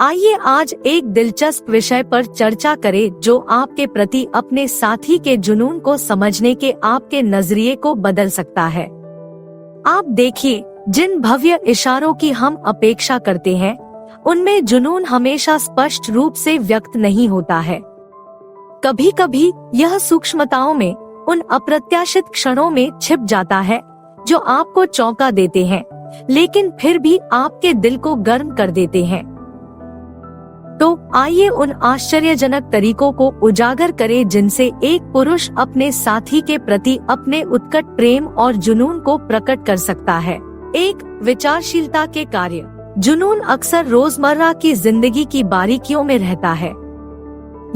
आइए आज एक दिलचस्प विषय पर चर्चा करें जो आपके प्रति अपने साथी के जुनून को समझने के आपके नजरिए को बदल सकता है। आप देखिए, जिन भव्य इशारों की हम अपेक्षा करते हैं, उनमें जुनून हमेशा स्पष्ट रूप से व्यक्त नहीं होता है। कभी कभी यह सूक्ष्मताओं में, उन अप्रत्याशित क्षणों में छिप जाता है जो आपको चौंका देते हैं, लेकिन फिर भी आपके दिल को गर्म कर देते हैं। तो आइए उन आश्चर्यजनक तरीकों को उजागर करें जिनसे एक पुरुष अपने साथी के प्रति अपने उत्कट प्रेम और जुनून को प्रकट कर सकता है। एक, विचारशीलता के कार्य। जुनून अक्सर रोजमर्रा की जिंदगी की बारीकियों में रहता है।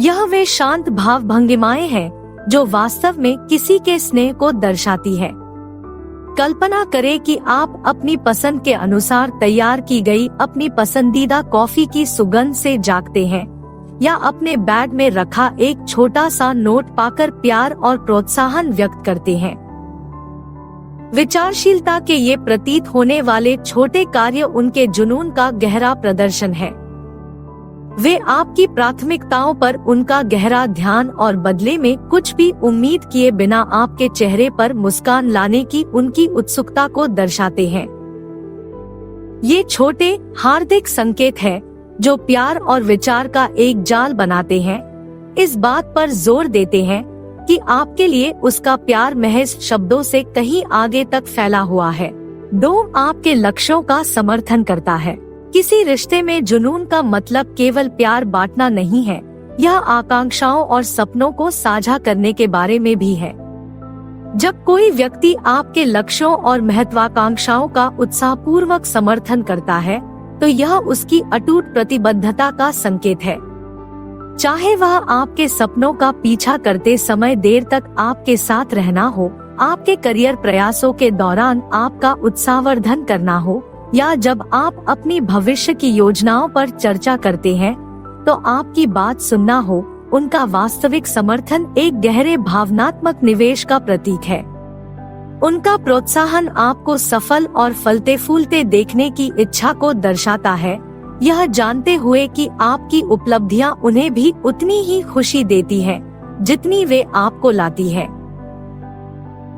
यह वे शांत भाव भंगिमाएं हैं जो वास्तव में किसी के स्नेह को दर्शाती है। कल्पना करें कि आप अपनी पसंद के अनुसार तैयार की गई अपनी पसंदीदा कॉफी की सुगंध से जागते हैं, या अपने बैग में रखा एक छोटा सा नोट पाकर प्यार और प्रोत्साहन व्यक्त करते हैं। विचारशीलता के ये प्रतीत होने वाले छोटे कार्य उनके जुनून का गहरा प्रदर्शन है। वे आपकी प्राथमिकताओं पर उनका गहरा ध्यान और बदले में कुछ भी उम्मीद किए बिना आपके चेहरे पर मुस्कान लाने की उनकी उत्सुकता को दर्शाते हैं। ये छोटे हार्दिक संकेत हैं जो प्यार और विचार का एक जाल बनाते हैं, इस बात पर जोर देते हैं कि आपके लिए उसका प्यार महज शब्दों से कहीं आगे तक फैला हुआ है। 2, आपके लक्ष्यों का समर्थन करता है। किसी रिश्ते में जुनून का मतलब केवल प्यार बांटना नहीं है, यह आकांक्षाओं और सपनों को साझा करने के बारे में भी है। जब कोई व्यक्ति आपके लक्ष्यों और महत्वाकांक्षाओं का उत्साहपूर्वक समर्थन करता है, तो यह उसकी अटूट प्रतिबद्धता का संकेत है। चाहे वह आपके सपनों का पीछा करते समय देर तक आपके साथ रहना हो, आपके करियर प्रयासों के दौरान आपका उत्साहवर्धन करना हो, या जब आप अपनी भविष्य की योजनाओं पर चर्चा करते हैं, तो आपकी बात सुनना हो, उनका वास्तविक समर्थन एक गहरे भावनात्मक निवेश का प्रतीक है। उनका प्रोत्साहन आपको सफल और फलते फूलते देखने की इच्छा को दर्शाता है, यह जानते हुए कि आपकी उपलब्धियां उन्हें भी उतनी ही खुशी देती हैं, जितनी वे आपको लाती है।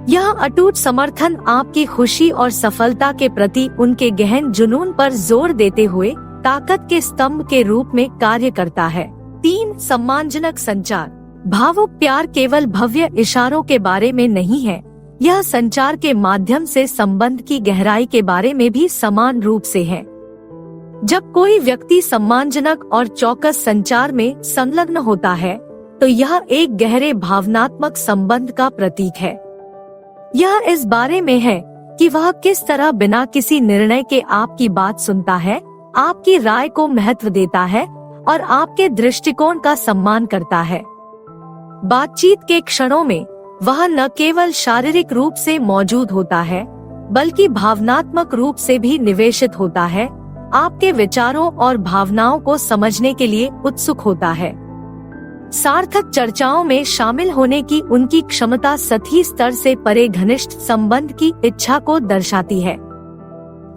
यह अटूट समर्थन आपकी खुशी और सफलता के प्रति उनके गहन जुनून पर जोर देते हुए ताकत के स्तंभ के रूप में कार्य करता है। 3, सम्मानजनक संचार। भावुक प्यार केवल भव्य इशारों के बारे में नहीं है, यह संचार के माध्यम से संबंध की गहराई के बारे में भी समान रूप से है। जब कोई व्यक्ति सम्मानजनक और चौकस संचार में संलग्न होता है, तो यह एक गहरे भावनात्मक संबंध का प्रतीक है। यह इस बारे में है कि वह किस तरह बिना किसी निर्णय के आपकी बात सुनता है, आपकी राय को महत्व देता है और आपके दृष्टिकोण का सम्मान करता है। बातचीत के क्षणों में वह न केवल शारीरिक रूप से मौजूद होता है, बल्कि भावनात्मक रूप से भी निवेशित होता है, आपके विचारों और भावनाओं को समझने के लिए उत्सुक होता है। सार्थक चर्चाओं में शामिल होने की उनकी क्षमता सतही स्तर से परे घनिष्ठ संबंध की इच्छा को दर्शाती है।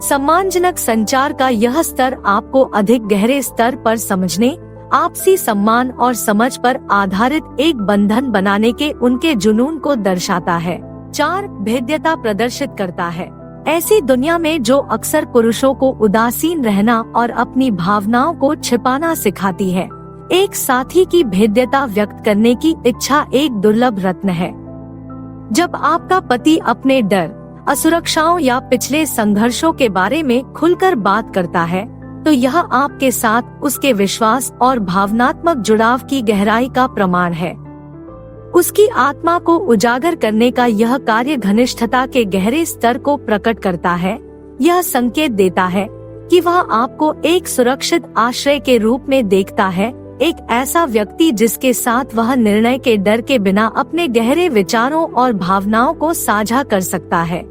सम्मानजनक संचार का यह स्तर आपको अधिक गहरे स्तर पर समझने, आपसी सम्मान और समझ पर आधारित एक बंधन बनाने के उनके जुनून को दर्शाता है। 4, भेद्यता प्रदर्शित करता है। ऐसी दुनिया में जो अक्सर पुरुषों को उदासीन रहना और अपनी भावनाओं को छिपाना सिखाती है, एक साथी की भेद्यता व्यक्त करने की इच्छा एक दुर्लभ रत्न है। जब आपका पति अपने डर, असुरक्षाओं या पिछले संघर्षों के बारे में खुलकर बात करता है, तो यह आपके साथ उसके विश्वास और भावनात्मक जुड़ाव की गहराई का प्रमाण है। उसकी आत्मा को उजागर करने का यह कार्य घनिष्ठता के गहरे स्तर को प्रकट करता है। यह संकेत देता है कि वह आपको एक सुरक्षित आश्रय के रूप में देखता है, एक ऐसा व्यक्ति जिसके साथ वह निर्णय के डर के बिना अपने गहरे विचारों और भावनाओं को साझा कर सकता है।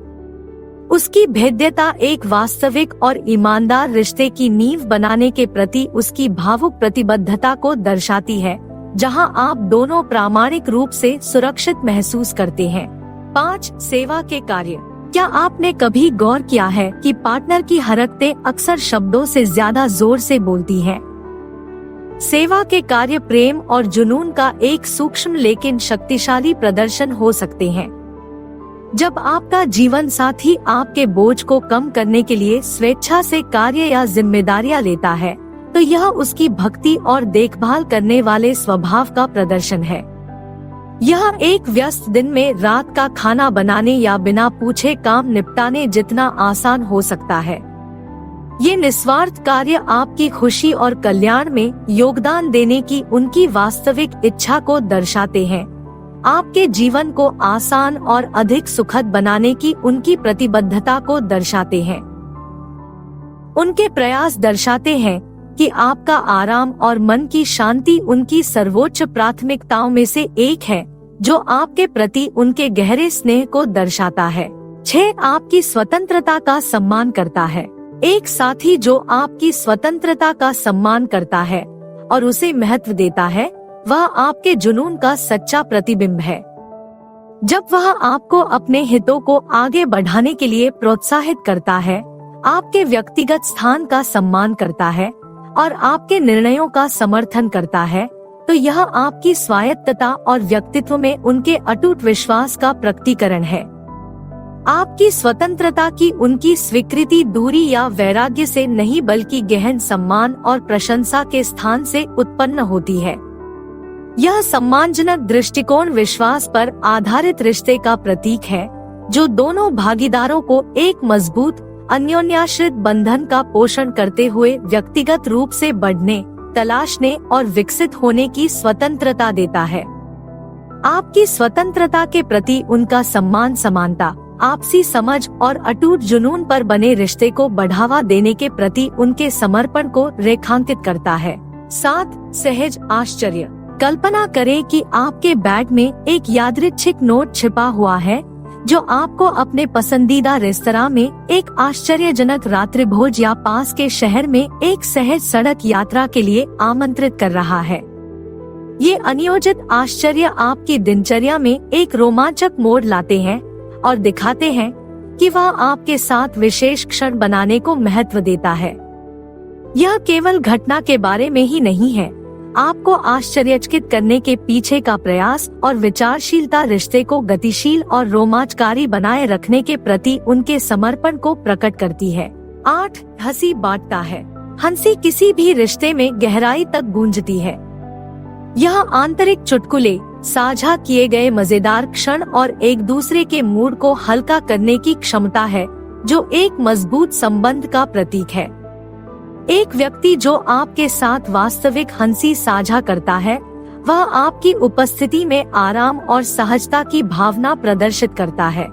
उसकी भेद्यता एक वास्तविक और ईमानदार रिश्ते की नींव बनाने के प्रति उसकी भावुक प्रतिबद्धता को दर्शाती है, जहां आप दोनों प्रामाणिक रूप से सुरक्षित महसूस करते हैं। 5, सेवा के कार्य। क्या आपने कभी गौर किया है कि पार्टनर की हरकतें अक्सर शब्दों से ज्यादा जोर से बोलती हैं? सेवा के कार्य प्रेम और जुनून का एक सूक्ष्म लेकिन शक्तिशाली प्रदर्शन हो सकते हैं। जब आपका जीवन साथी आपके बोझ को कम करने के लिए स्वेच्छा से कार्य या जिम्मेदारियां लेता है, तो यह उसकी भक्ति और देखभाल करने वाले स्वभाव का प्रदर्शन है। यह एक व्यस्त दिन में रात का खाना बनाने या बिना पूछे काम निपटाने जितना आसान हो सकता है। ये निस्वार्थ कार्य आपकी खुशी और कल्याण में योगदान देने की उनकी वास्तविक इच्छा को दर्शाते हैं, आपके जीवन को आसान और अधिक सुखद बनाने की उनकी प्रतिबद्धता को दर्शाते हैं। उनके प्रयास दर्शाते हैं कि आपका आराम और मन की शांति उनकी सर्वोच्च प्राथमिकताओं में से एक है, जो आपके प्रति उनके गहरे स्नेह को दर्शाता है। 6. आपकी स्वतंत्रता का सम्मान करता है। एक साथी जो आपकी स्वतंत्रता का सम्मान करता है और उसे महत्व देता है, वह आपके जुनून का सच्चा प्रतिबिंब है। जब वह आपको अपने हितों को आगे बढ़ाने के लिए प्रोत्साहित करता है, आपके व्यक्तिगत स्थान का सम्मान करता है और आपके निर्णयों का समर्थन करता है, तो यह आपकी स्वायत्तता और व्यक्तित्व में उनके अटूट विश्वास का प्रकटीकरण है। आपकी स्वतंत्रता की उनकी स्वीकृति दूरी या वैराग्य से नहीं बल्कि गहन सम्मान और प्रशंसा के स्थान से उत्पन्न होती है। यह सम्मानजनक दृष्टिकोण विश्वास पर आधारित रिश्ते का प्रतीक है, जो दोनों भागीदारों को एक मजबूत अन्योन्याश्रित बंधन का पोषण करते हुए व्यक्तिगत रूप से बढ़ने, तलाशने और विकसित होने की स्वतंत्रता देता है। आपकी स्वतंत्रता के प्रति उनका सम्मान समानता, आपसी समझ और अटूट जुनून पर बने रिश्ते को बढ़ावा देने के प्रति उनके समर्पण को रेखांकित करता है। 7. सहज आश्चर्य। कल्पना करें कि आपके बैग में एक यादृच्छिक नोट छिपा हुआ है, जो आपको अपने पसंदीदा रेस्तरां में एक आश्चर्यजनक रात्रिभोज या पास के शहर में एक सहज सड़क यात्रा के लिए आमंत्रित कर रहा है। ये अनियोजित आश्चर्य आपकी दिनचर्या में एक रोमांचक मोड़ लाते हैं और दिखाते हैं कि वह आपके साथ विशेष क्षण बनाने को महत्व देता है। यह केवल घटना के बारे में ही नहीं है, आपको आश्चर्यचकित करने के पीछे का प्रयास और विचारशीलता रिश्ते को गतिशील और रोमांचकारी बनाए रखने के प्रति उनके समर्पण को प्रकट करती है। 8. हंसी बांटता है। हंसी किसी भी रिश्ते में गहराई तक गूंजती है। यह आंतरिक चुटकुले, साझा किए गए मजेदार क्षण और एक दूसरे के मूड को हल्का करने की क्षमता है, जो एक मजबूत संबंध का प्रतीक है। एक व्यक्ति जो आपके साथ वास्तविक हंसी साझा करता है, वह आपकी उपस्थिति में आराम और सहजता की भावना प्रदर्शित करता है।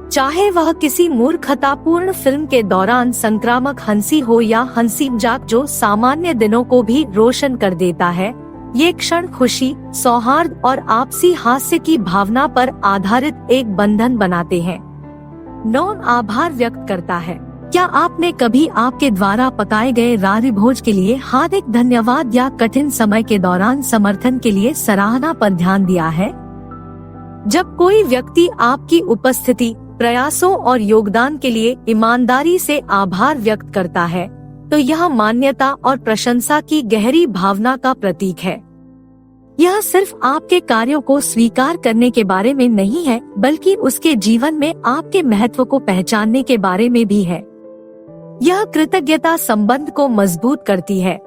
चाहे वह किसी मूर्खतापूर्ण फिल्म के दौरान संक्रामक हंसी हो या हंसी मजाक जो सामान्य दिनों को भी रोशन कर देता है, ये क्षण खुशी, सौहार्द और आपसी हास्य की भावना पर आधारित एक बंधन बनाते हैं। 9. आभार व्यक्त करता है। क्या आपने कभी आपके द्वारा पकाए गए रात्रिभोज के लिए हार्दिक धन्यवाद या कठिन समय के दौरान समर्थन के लिए सराहना पर ध्यान दिया है? जब कोई व्यक्ति आपकी उपस्थिति, प्रयासों और योगदान के लिए ईमानदारी से आभार व्यक्त करता है, तो यह मान्यता और प्रशंसा की गहरी भावना का प्रतीक है। यह सिर्फ आपके कार्यों को स्वीकार करने के बारे में नहीं है, बल्कि उसके जीवन में आपके महत्व को पहचानने के बारे में भी है। यह कृतज्ञता संबंध को मजबूत करती है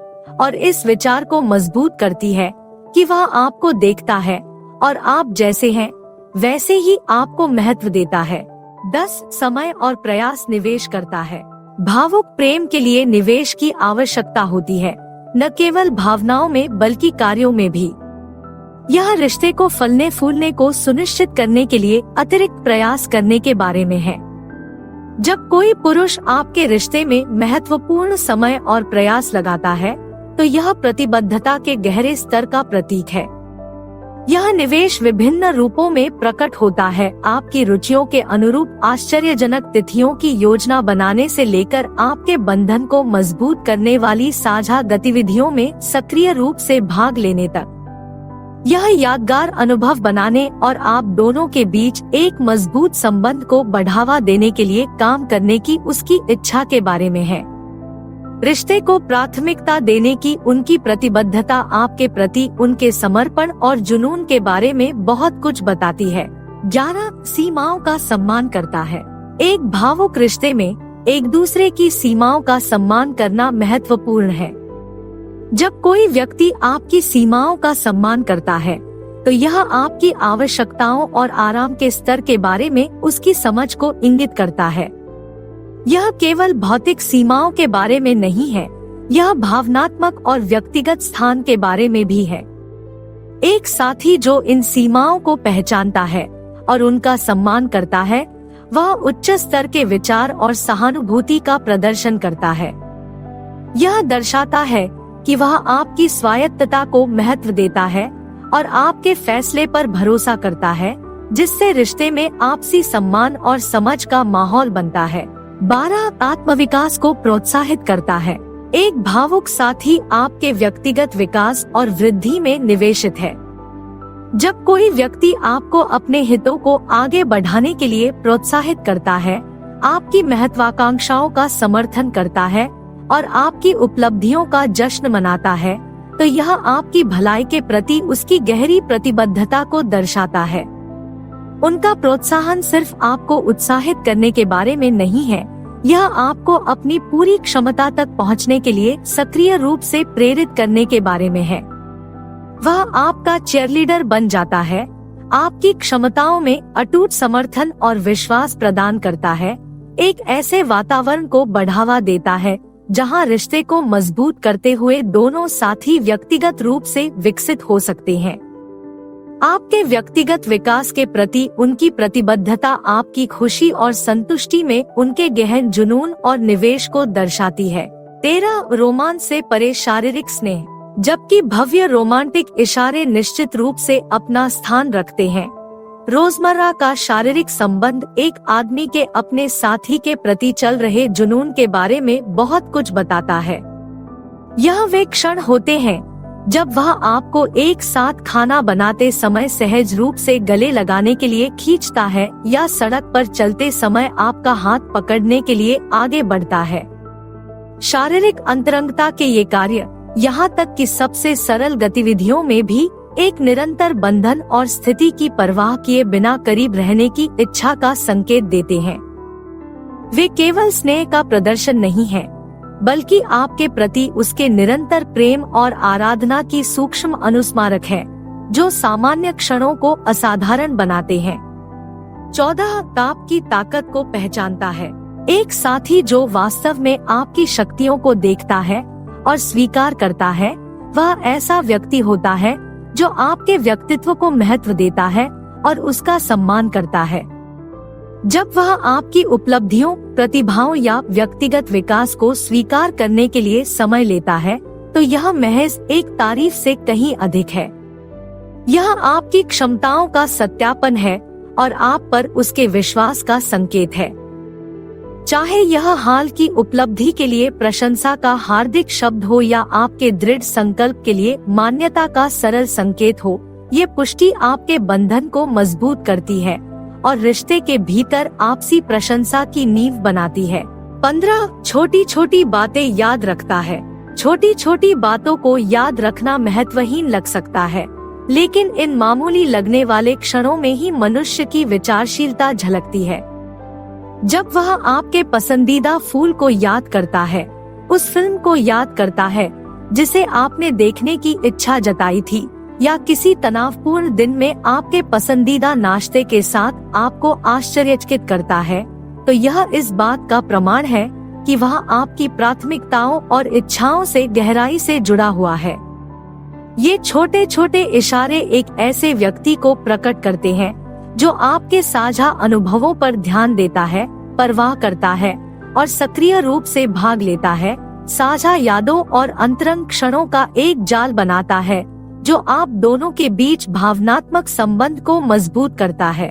और इस विचार को मजबूत करती है कि वह आपको देखता है और आप जैसे हैं वैसे ही आपको महत्व देता है। 10. समय और प्रयास निवेश करता है। भावुक प्रेम के लिए निवेश की आवश्यकता होती है, न केवल भावनाओं में बल्कि कार्यों में भी। यह रिश्ते को फलने फूलने को सुनिश्चित करने के लिए अतिरिक्त प्रयास करने के बारे में है। जब कोई पुरुष आपके रिश्ते में महत्वपूर्ण समय और प्रयास लगाता है, तो यह प्रतिबद्धता के गहरे स्तर का प्रतीक है। यह निवेश विभिन्न रूपों में प्रकट होता है, आपकी रुचियों के अनुरूप आश्चर्यजनक तिथियों की योजना बनाने से लेकर आपके बंधन को मजबूत करने वाली साझा गतिविधियों में सक्रिय रूप से भाग लेने तक। यह यादगार अनुभव बनाने और आप दोनों के बीच एक मजबूत संबंध को बढ़ावा देने के लिए काम करने की उसकी इच्छा के बारे में है। रिश्ते को प्राथमिकता देने की उनकी प्रतिबद्धता आपके प्रति उनके समर्पण और जुनून के बारे में बहुत कुछ बताती है। 11 सीमाओं का सम्मान करता है। एक भावुक रिश्ते में एक दूसरे की सीमाओं का सम्मान करना महत्वपूर्ण है। जब कोई व्यक्ति आपकी सीमाओं का सम्मान करता है तो यह आपकी आवश्यकताओं और आराम के स्तर के बारे में उसकी समझ को इंगित करता है। यह केवल भौतिक सीमाओं के बारे में नहीं है, यह भावनात्मक और व्यक्तिगत स्थान के बारे में भी है। एक साथी जो इन सीमाओं को पहचानता है और उनका सम्मान करता है, वह उच्च स्तर के विचार और सहानुभूति का प्रदर्शन करता है। यह दर्शाता है कि वह आपकी स्वायत्तता को महत्व देता है और आपके फैसले पर भरोसा करता है, जिससे रिश्ते में आपसी सम्मान और समझ का माहौल बनता है। 12 आत्मविकास को प्रोत्साहित करता है। एक भावुक साथी आपके व्यक्तिगत विकास और वृद्धि में निवेशित है। जब कोई व्यक्ति आपको अपने हितों को आगे बढ़ाने के लिए प्रोत्साहित करता है, आपकी महत्वाकांक्षाओं का समर्थन करता है और आपकी उपलब्धियों का जश्न मनाता है, तो यह आपकी भलाई के प्रति उसकी गहरी प्रतिबद्धता को दर्शाता है। उनका प्रोत्साहन सिर्फ आपको उत्साहित करने के बारे में नहीं है, यह आपको अपनी पूरी क्षमता तक पहुंचने के लिए सक्रिय रूप से प्रेरित करने के बारे में है। वह आपका चीयरलीडर बन जाता है, आपकी क्षमताओं में अटूट समर्थन और विश्वास प्रदान करता है, एक ऐसे वातावरण को बढ़ावा देता है जहां रिश्ते को मजबूत करते हुए दोनों साथी व्यक्तिगत रूप से विकसित हो सकते हैं। आपके व्यक्तिगत विकास के प्रति उनकी प्रतिबद्धता आपकी खुशी और संतुष्टि में उनके गहन जुनून और निवेश को दर्शाती है। 13 रोमांच से परे शारीरिक स्नेह। जबकि भव्य रोमांटिक इशारे निश्चित रूप से अपना स्थान रखते हैं, रोजमर्रा का शारीरिक संबंध एक आदमी के अपने साथी के प्रति चल रहे जुनून के बारे में बहुत कुछ बताता है। यह वे क्षण होते हैं जब वह आपको एक साथ खाना बनाते समय सहज रूप से गले लगाने के लिए खींचता है या सड़क पर चलते समय आपका हाथ पकड़ने के लिए आगे बढ़ता है। शारीरिक अंतरंगता के ये कार्य, यहाँ तक कि सबसे सरल गतिविधियों में भी, एक निरंतर बंधन और स्थिति की परवाह किए बिना करीब रहने की इच्छा का संकेत देते हैं। वे केवल स्नेह का प्रदर्शन नहीं है, बल्कि आपके प्रति उसके निरंतर प्रेम और आराधना की सूक्ष्म अनुस्मारक है, जो सामान्य क्षणों को असाधारण बनाते हैं। 14 ताप की ताकत को पहचानता है। एक साथी जो वास्तव में आपकी शक्तियों को देखता है और स्वीकार करता है, वह ऐसा व्यक्ति होता है जो आपके व्यक्तित्व को महत्व देता है और उसका सम्मान करता है। जब वह आपकी उपलब्धियों, प्रतिभाओं या व्यक्तिगत विकास को स्वीकार करने के लिए समय लेता है, तो यह महज एक तारीफ से कहीं अधिक है। यह आपकी क्षमताओं का सत्यापन है और आप पर उसके विश्वास का संकेत है। चाहे यह हाल की उपलब्धि के लिए प्रशंसा का हार्दिक शब्द हो या आपके दृढ़ संकल्प के लिए मान्यता का सरल संकेत हो, ये पुष्टि आपके बंधन को मजबूत करती है और रिश्ते के भीतर आपसी प्रशंसा की नींव बनाती है। 15 छोटी छोटी बातें याद रखता है। छोटी छोटी बातों को याद रखना महत्वहीन लग सकता है, लेकिन इन मामूली लगने वाले क्षणों में ही मनुष्य की विचारशीलता झलकती है। जब वह आपके पसंदीदा फूल को याद करता है, उस फिल्म को याद करता है जिसे आपने देखने की इच्छा जताई थी, या किसी तनावपूर्ण दिन में आपके पसंदीदा नाश्ते के साथ आपको आश्चर्यचकित करता है, तो यह इस बात का प्रमाण है कि वह आपकी प्राथमिकताओं और इच्छाओं से गहराई से जुड़ा हुआ है। ये छोटे छोटे इशारे एक ऐसे व्यक्ति को प्रकट करते हैं जो आपके साझा अनुभवों पर ध्यान देता है, परवाह करता है और सक्रिय रूप से भाग लेता है, साझा यादों और अंतरंग क्षणों का एक जाल बनाता है जो आप दोनों के बीच भावनात्मक संबंध को मजबूत करता है।